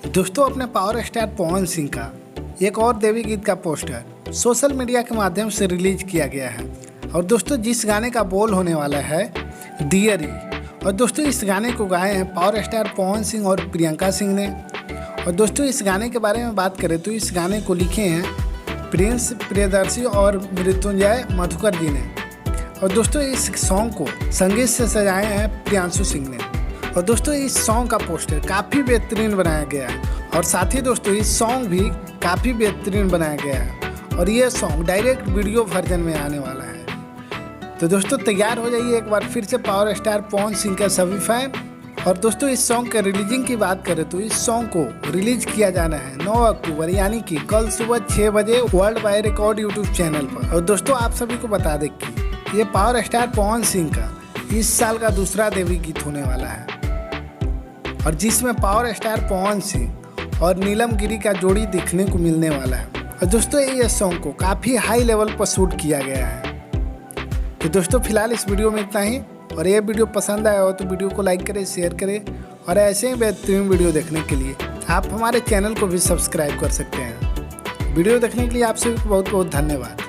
दोस्तों, अपने power star Pawan Singh का एक और देवी गीत का पोस्टर सोशल मीडिया के माध्यम से रिलीज किया गया है। और दोस्तों, जिस गाने का बोल होने वाला है डियरी। और दोस्तों, इस गाने को गाए हैं पावर स्टार पवन सिंह और प्रियंका सिंह ने। और दोस्तों, इस गाने के बारे में बात करें तो इस गाने को लिखे हैं प्रिंस प्रियदर्शी और मृत्युंजय मधुकर जी ने। और दोस्तों, इस सॉन्ग को संगीत से सजाए हैं प्रियांशु सिंह ने। और दोस्तों, इस सॉन्ग का पोस्टर काफ़ी बेहतरीन बनाया गया है। और साथ ही दोस्तों, इस सॉन्ग भी काफ़ी बेहतरीन बनाया गया है। और ये सॉन्ग डायरेक्ट वीडियो वर्जन में आने वाला है। तो दोस्तों, तैयार हो जाइए एक बार फिर से पावर स्टार पवन सिंह के सभी फैन। और दोस्तों, इस सॉन्ग के रिलीजिंग की बात करें तो इस सॉन्ग को रिलीज किया जाना है 9 अक्टूबर यानी कि कल सुबह 6 बजे world wide record YouTube channel पर। और दोस्तों, आप सभी को बता दें कि ये पावर स्टार पवन सिंह का इस साल का दूसरा देवी गीत होने वाला है। और जिसमें पावर स्टार पवन सिंह और नीलम गिरी का जोड़ी देखने को मिलने वाला है। और दोस्तों, ये सॉन्ग को काफ़ी हाई लेवल पर शूट किया गया है। तो दोस्तों, फिलहाल इस वीडियो में इतना ही। और ये वीडियो पसंद आया हो तो वीडियो को लाइक करें, शेयर करें। और ऐसे ही बेहतरीन वीडियो देखने के लिए आप हमारे चैनल को भी सब्सक्राइब कर सकते हैं। वीडियो देखने के लिए आप सभी को बहुत बहुत धन्यवाद।